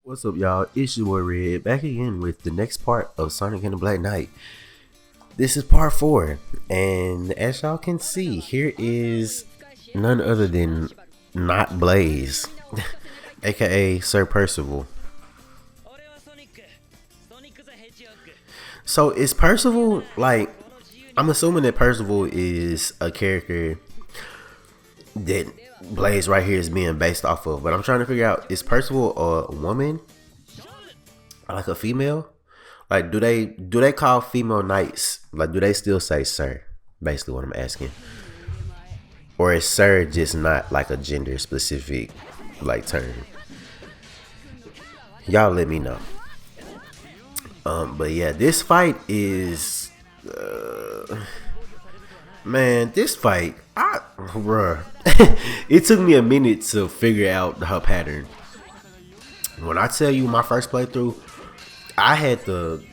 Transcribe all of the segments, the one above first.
What's up, y'all? It's your boy Red back again with the next part of Sonic and the Black Knight. This is part 4, and as y'all can see, here is none other than not Blaze, aka Sir Percival. So is Percival like? I'm assuming that Percival is a character that Blaze right here is being based off of, but I'm trying to figure out, is Percival a woman, like a female? Like, do they call female knights, like, do they still say sir? Basically, what I'm asking, or is sir just not like a gender specific like term? Y'all let me know. But yeah, this fight is, man, this fight, bruh, it took me a minute to figure out her pattern. When I tell you my first playthrough, I had the,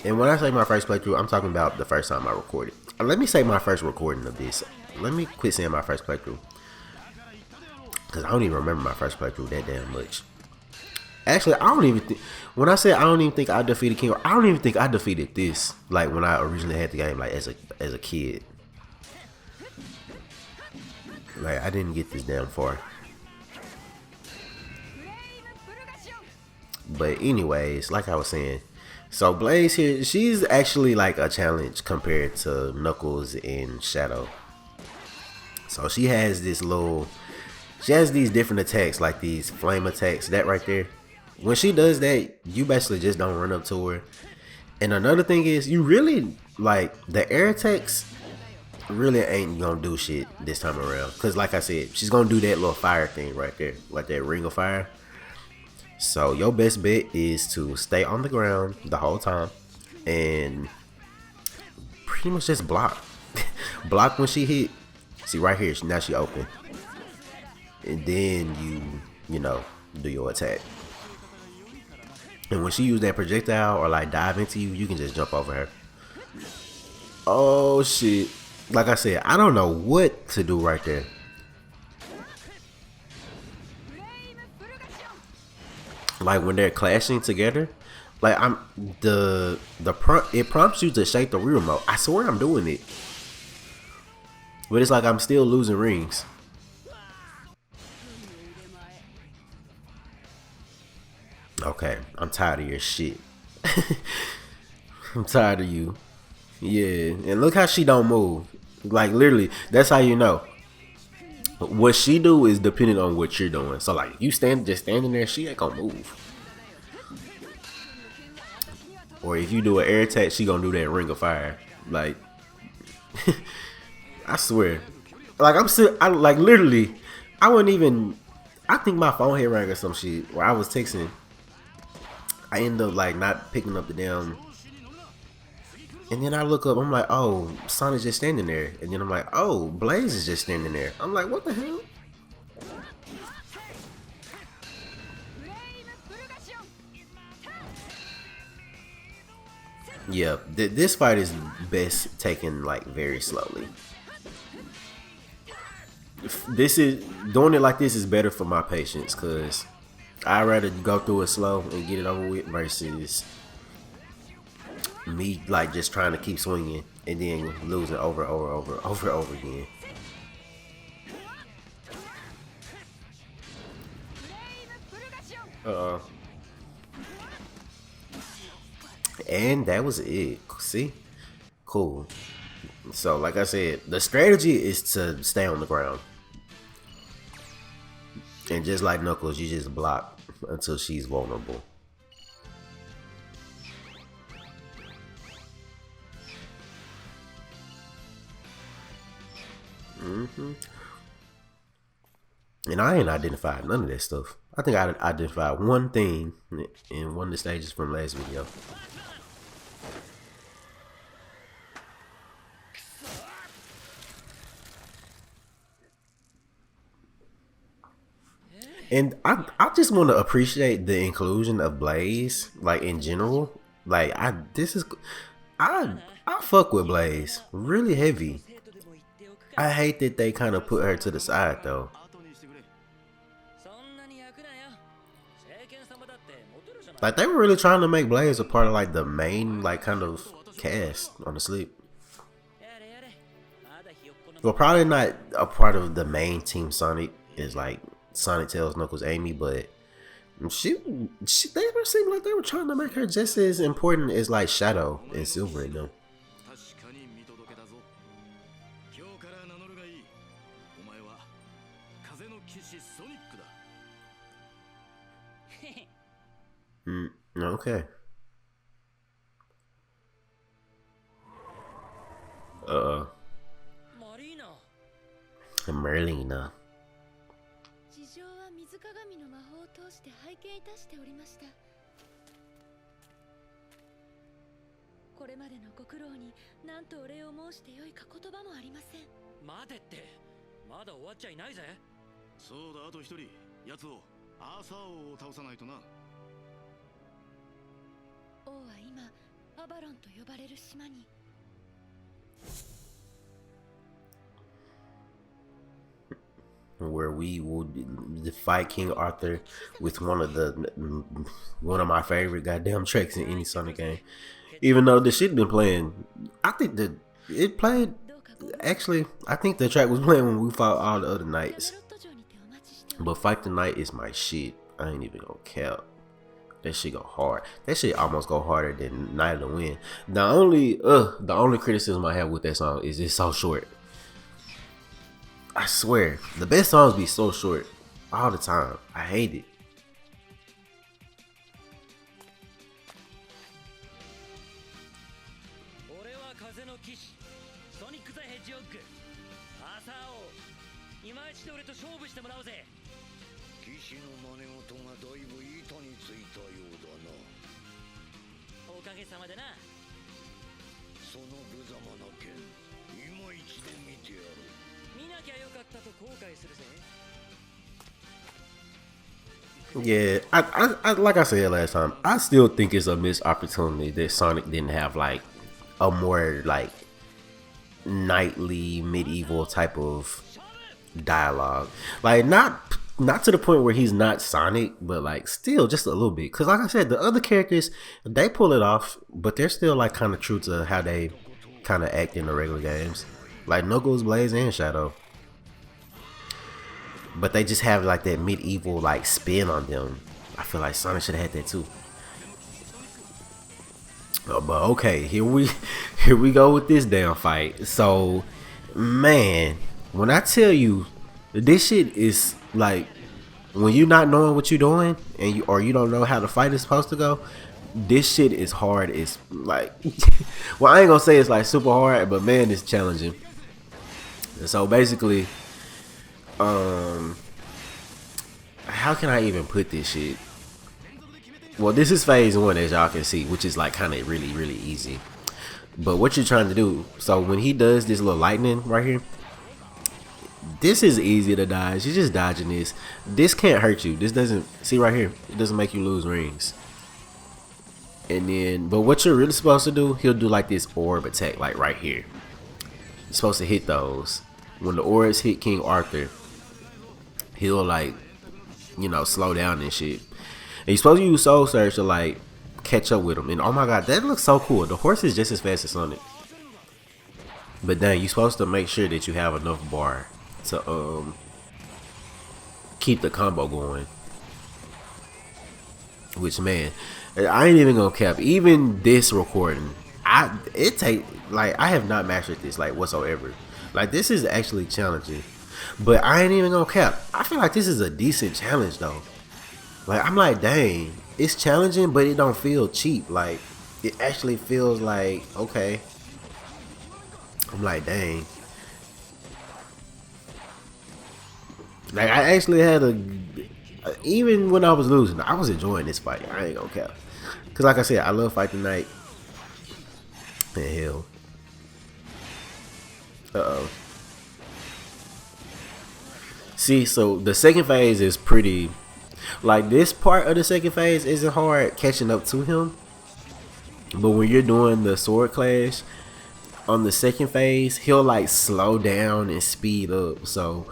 and when I say my first playthrough, I'm talking about the first time I recorded. Let me say my first recording of this. Let me quit saying my first playthrough, because I don't even remember my first playthrough that damn much. Actually, I don't even think, when I say I don't even think I defeated King, I don't even think I defeated this, like, when I originally had the game, like, as a kid. Like, I didn't get this damn far. But anyways, like I was saying, so Blaze here, she's actually like a challenge compared to Knuckles and Shadow. So she has this little, she has these different attacks, like these flame attacks, that right there. When she does that, you basically just don't run up to her. And another thing is, you really, like, the air attacks really ain't gonna do shit this time around. Because like I said, she's gonna do that little fire thing right there, like that ring of fire. So your best bet is to stay on the ground the whole time and pretty much just block. Block when she hit. See right here, now she open. And then you know, do your attack. And when she use that projectile or like dive into you, you can just jump over her. Oh shit. Like I said, I don't know what to do right there. Like when they're clashing together, like it prompts you to shake the Wii remote. I swear I'm doing it, but it's like I'm still losing rings. Okay, I'm tired of your shit. I'm tired of you. Yeah, and look how she don't move. Like literally, that's how you know. What she do is depending on what you're doing. So like, you just standing there, she ain't gonna move. Or if you do an air attack, she gonna do that ring of fire. Like, I swear. Like I'm still, I like literally, I wouldn't even. I think my phone had rang or some shit where I was texting. I end up like not picking up the damn. And then I look up, I'm like, oh, Sonic's just standing there. And then I'm like, oh, Blaze is just standing there. I'm like, what the hell? Yeah, this fight is best taken like very slowly. This is, doing it like this is better for my patience, because I'd rather go through it slow and get it over with versus me like just trying to keep swinging and then losing over again. And that was it. See, cool. So like I said, the strategy is to stay on the ground, and just like Knuckles, you just block until she's vulnerable. And I ain't identified none of that stuff. I think I identified one thing in one of the stages from last video. And I just want to appreciate the inclusion of Blaze, like in general. Like I fuck with Blaze really heavy. I hate that they kind of put her to the side though. Like they were really trying to make Blaze a part of like the main like kind of cast on the Sleep. Well, probably not a part of the main Team Sonic is like Sonic, Tails, Knuckles, Amy, but she they ever seemed like they were trying to make her just as important as like Shadow and Silver and them. Okay. Merlina. 事情は水鏡の魔法を通して拝見いたしておりました。これまでのご苦労に何とお礼を申してよいか言葉もありません。待てって、まだ終わっちゃいないぜ。そうだ、あと一人、奴をアーサー王を倒さないとな。王は今アバロンと呼ばれる島に。Where we will fight King Arthur with one of my favorite goddamn tracks in any Sonic game. Even though the shit been playing, I think that it played. Actually, I think the track was playing when we fought all the other knights. But Fight the Knight is my shit. I ain't even gonna cap. That shit go hard. That shit almost go harder than Night of the Wind. The only criticism I have with that song is it's so short. I swear, the best songs be so short all the time. I hate it. Yeah, I like I said last time, I still think it's a missed opportunity that Sonic didn't have like a more like knightly medieval type of dialogue. Like not to the point where he's not Sonic, but like still just a little bit. Cause like I said, the other characters, they pull it off, but they're still like kind of true to how they kind of act in the regular games. Like Knuckles, Blaze, and Shadow. But they just have like that medieval like spin on them. I feel like Sonic should have had that too. But okay, here we go with this damn fight. So, man, when I tell you, this shit is like when you're not knowing what you're doing and you don't know how the fight is supposed to go. This shit is hard. It's like, well, I ain't gonna say it's like super hard, but man, it's challenging. And so basically, how can I even put this shit? Well, this is phase 1, as y'all can see, which is like kind of really easy. But what you're trying to do, so when he does this little lightning right here, this is easy to dodge. You're just dodging this. This can't hurt you. This doesn't, see right here, it doesn't make you lose rings. And then, but what you're really supposed to do, he'll do like this orb attack, like right here. You're supposed to hit those. When the orbs hit King Arthur, he'll like, you know, slow down and shit. And you're supposed to use Soul Surge to like catch up with him. And oh my god, that looks so cool. The horse is just as fast as Sonic. But then you're supposed to make sure that you have enough bar to keep the combo going. Which, man, I ain't even gonna cap. Even this recording, I have not mastered this like whatsoever. Like, this is actually challenging. But I ain't even gonna cap. I feel like this is a decent challenge though. Like, I'm like, dang, it's challenging, but it don't feel cheap. Like, it actually feels like, okay. I'm like, dang. Like, I actually had even when I was losing, I was enjoying this fight. I ain't gonna cap. Cause like I said, I love Fight the Knight. And hell. See, so the second phase is pretty, like, this part of the second phase isn't hard catching up to him. But when you're doing the sword clash on the second phase, he'll like slow down and speed up. So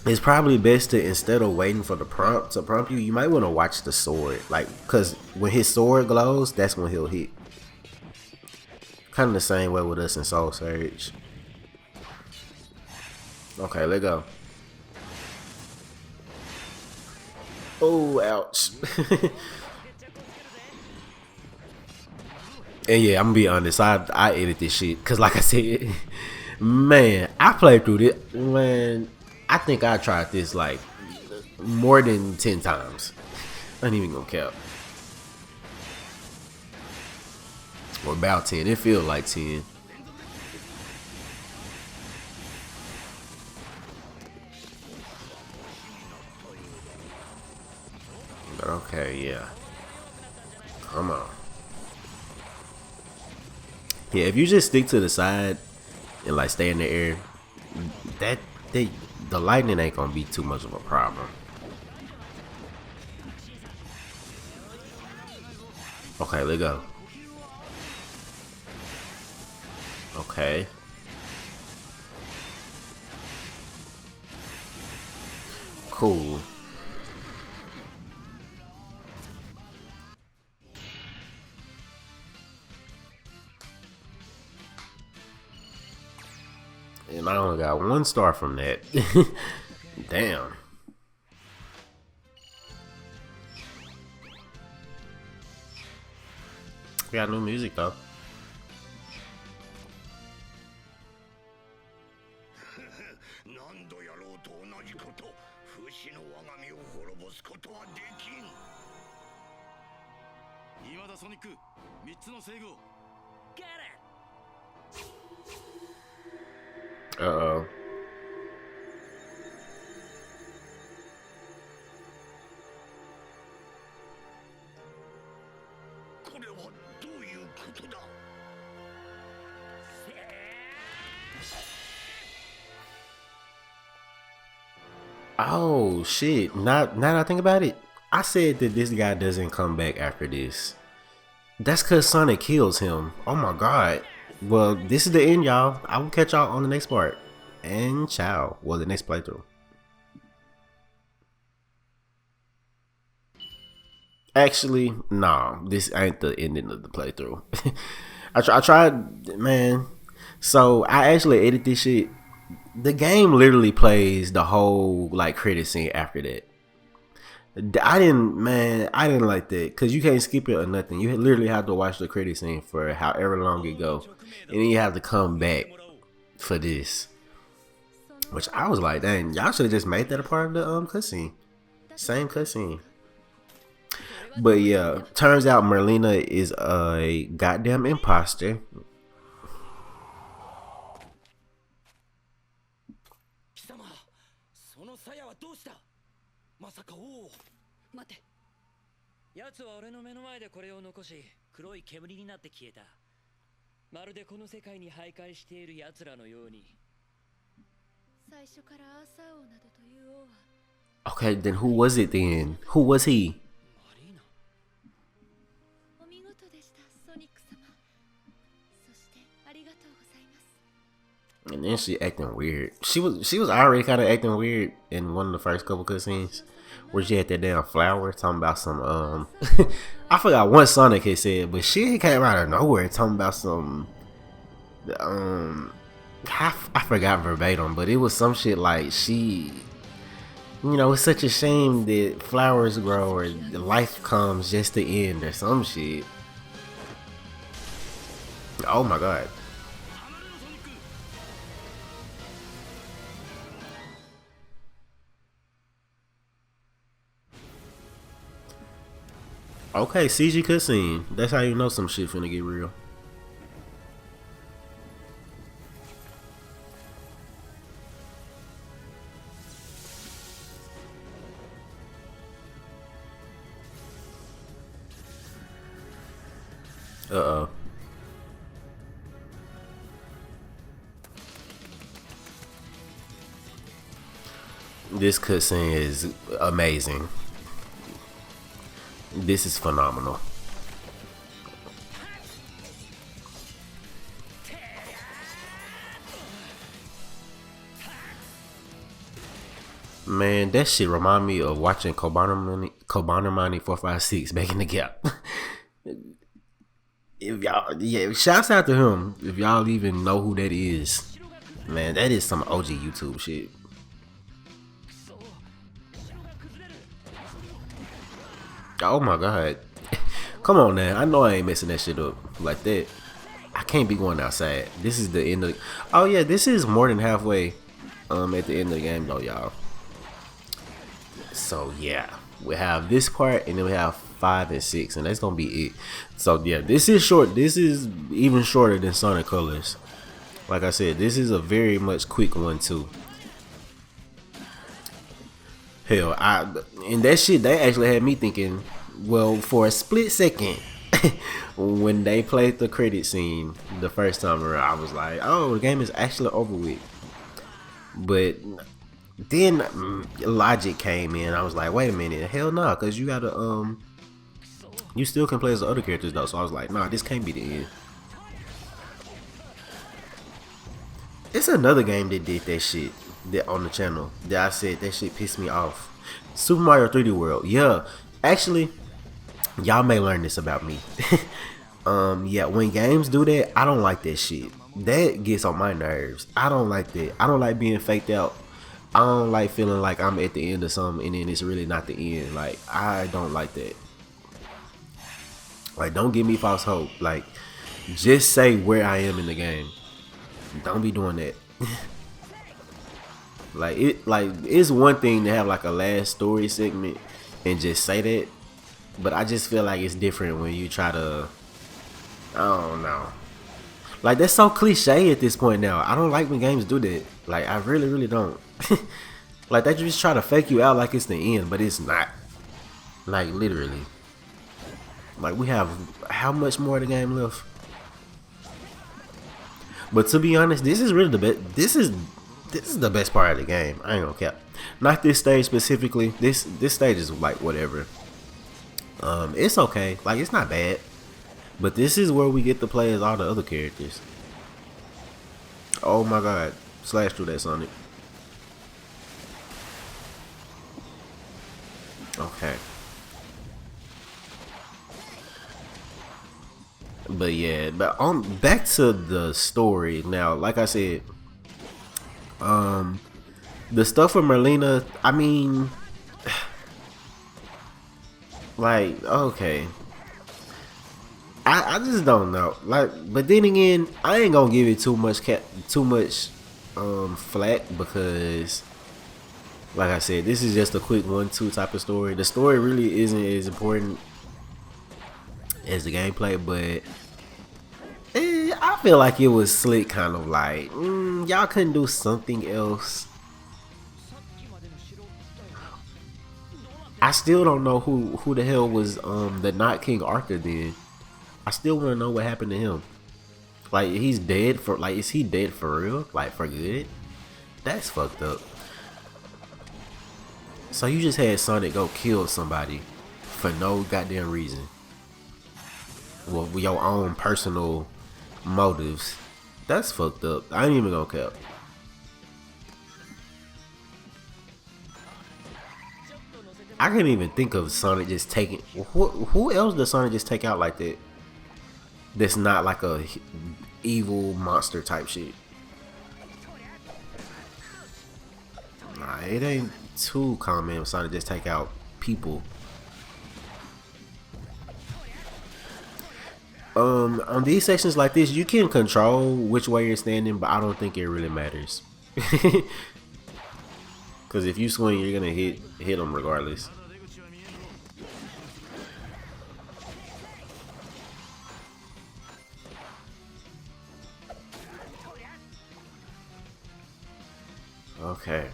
it's probably best to, instead of waiting for the prompt to prompt you, you might want to watch the sword, like, because when his sword glows, that's when he'll hit. Kind of the same way with us in Soul Surge. Okay, let go. Oh, ouch. And yeah, I'm gonna be honest, I edit this shit because, like I said, man, I played through this. Man, I think I tried this like more than 10 times. I ain't even gonna count. Or about 10. It feels like 10. But okay, yeah. Come on. Yeah, if you just stick to the side and like stay in the air, the lightning ain't gonna be too much of a problem. Okay, let go. Okay. Cool. And I only got 1 star from that. Damn. We got new music though. 何度やろうと同じこと。不死の我が身を滅ぼすことはできん。今だソニック、3つの制御。Uh-oh. これはどういうことだ。Oh shit. Now that I think about it, I said that this guy doesn't come back after this. That's cause Sonic kills him. Oh my god. Well, this is the end, y'all. I will catch y'all on the next part. And ciao. Well, the next playthrough. Actually, nah. This ain't the ending of the playthrough. I tried, man. So I actually edit this shit. The game literally plays the whole like credit scene after that. I didn't like that because you can't skip it or nothing. You literally have to watch the credit scene for however long it go, and then you have to come back for this. Which I was like, dang, y'all should have just made that a part of the cutscene, same cutscene. But yeah, turns out Merlina is a goddamn imposter. 貴様、その鞘はどうした？まさか王。待て。奴は俺の目の前でこれを残し、黒い煙になって消えた。まるでこの世界に徘徊している奴らのように。最初からアーサー王などという王は Okay, then who was it then? Who was he? お見事でしたソニック様。そしてありがとうございます。 And then she acting weird. She was already kind of acting weird in one of the first couple cutscenes where she had that damn flower talking about some I forgot what Sonic had said, but she came out of nowhere talking about some I forgot verbatim, but it was some shit like she, you know, it's such a shame that flowers grow or life comes just to end or some shit. Oh my god. Okay, CG cutscene. That's how you know some shit finna get real. Uh-oh. This cutscene is amazing. This is phenomenal. Man, that shit remind me of watching Kobanomani 456 back in the gap. If y'all, yeah, shouts out to him. If y'all even know who that is, man, that is some OG YouTube shit. Oh my god. Come on now. I know I ain't messing that shit up like that. I can't be going outside. This is the end of. Oh yeah, this is more than halfway. At the end of the game though, y'all. So yeah, we have this part, and then we have 5 and 6, and that's gonna be it. So yeah, this is short. This is even shorter than Sonic Colors. Like I said, this is a very much quick one too. Hell, and that shit, they actually had me thinking. Well, for a split second, when they played the credit scene the first time around, I was like, "Oh, the game is actually over with." But then logic came in. I was like, "Wait a minute, hell no," because you gotta you still can play as the other characters though. So I was like, "Nah, this can't be the end." It's another game that did that shit that on the channel that I said that shit pissed me off. Super Mario 3D World. Yeah, actually, y'all may learn this about me. Yeah, when games do that, I don't like that shit. That gets on my nerves. I don't like that. I don't like being faked out. I don't like feeling like I'm at the end of something and then it's really not the end. Like, I don't like that. Like, don't give me false hope. Like, just say where I am in the game. Don't be doing that. Like it's one thing to have like a last story segment and just say that, but I just feel like it's different when you try to, I don't know. Like, that's so cliche at this point now. I don't like when games do that. Like, I really don't. Like, they just try to fake you out like it's the end, but it's not. Like, literally. Like, we have how much more of the game left? But to be honest, this is really the best. This is the best part of the game. I ain't gonna cap. Not this stage specifically. This stage is like whatever. It's okay. Like, it's not bad. But this is where we get to play as all the other characters. Oh my god. Slash through that, Sonic. Okay. But yeah, but back to the story now. Like I said, the stuff with Merlina, I mean, like, okay, I just don't know. Like, but then again, I ain't gonna give it too much flack, because like I said, this is just a quick 1-2 type of story. The story really isn't as important as the gameplay, but I feel like it was slick, kind of like, y'all couldn't do something else. I still don't know who the hell was the not King Arthur then. I still want to know what happened to him. Like, he's dead for, like, is he dead for real? Like, for good? That's fucked up. So you just had Sonic go kill somebody for no goddamn reason. Well, with your own personal motives. That's fucked up. I ain't even gonna cap. I can't even think of Sonic just taking. Who else does Sonic just take out like that? That's not like a evil monster type shit. Nah, it ain't too common when Sonic just take out people. On these sections like this, you can control which way you're standing, but I don't think it really matters. Because if you swing, you're gonna hit them regardless. Okay.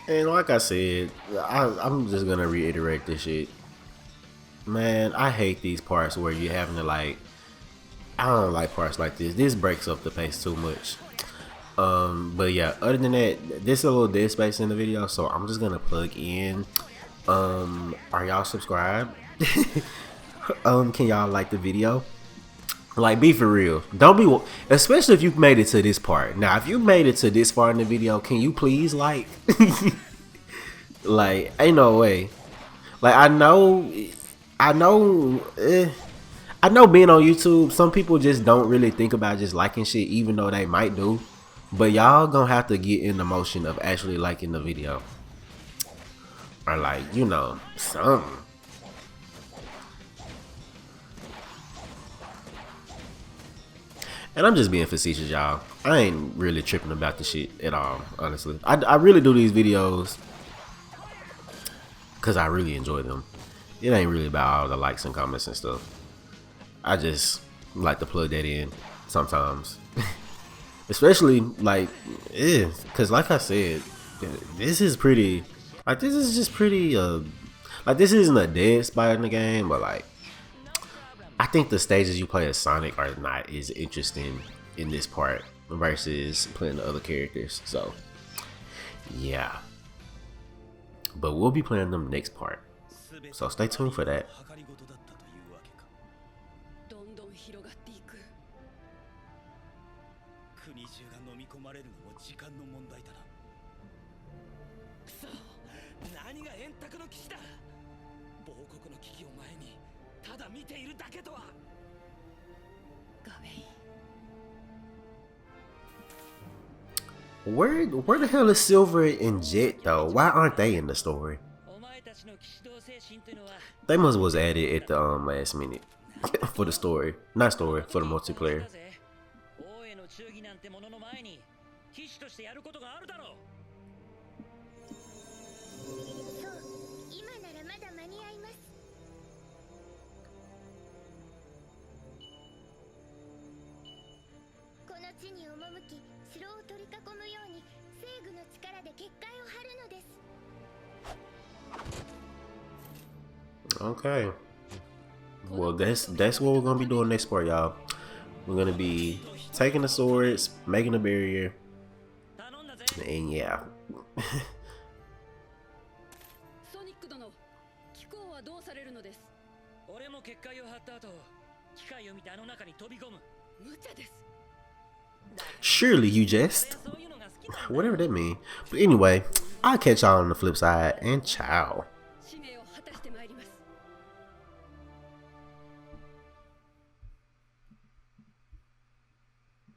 And like I said, I'm just gonna reiterate this shit. Man, I hate these parts where you're having to, like, I don't like parts like this. This breaks up the pace too much. But yeah, other than that, there's a little dead space in the video, so I'm just gonna plug in. Are y'all subscribed? Can y'all like the video? Like, be for real. Don't be, especially if you've made it to this part. Now, if you made it to this far in the video, can you please like? Like, ain't no way. Like, I know being on YouTube, some people just don't really think about just liking shit, even though they might do. But y'all gonna have to get in the motion of actually liking the video. Or like, you know, something. And I'm just being facetious, y'all. I ain't really tripping about the shit at all, honestly. I really do these videos because I really enjoy them. It ain't really about all the likes and comments and stuff. I just like to plug that in sometimes. Especially, like, because like I said, this is pretty, like, this is just pretty, like, this isn't a dead spot in the game, but, like, I think the stages you play as Sonic are not as interesting in this part versus playing the other characters. So, yeah. But we'll be playing them next part. So stay tuned for that. どんどん広がっていく。国中が飲み込まれるのも時間の問題だな。くそ、何が円卓の騎士だ。亡国の危機を前にただ見ているだけとは。ガウェイ。 Where the hell is Silver and Jet though? Why aren't they in the story? They must was added at the last minute for the story, not story, for the multiplayer. 地に赴き城を取り囲むように正義の力で結界を張るのです。 Okay. Well, that's what we're gonna be doing next part, y'all. We're gonna be taking the swords, making a barrier, and yeah. ソニック殿、機構はどうされるのです？俺も結界を張った後、機械を見てあの中に飛び込む。無茶です。 Surely you jest. Whatever that means. But anyway, I'll catch y'all on the flip side, and ciao.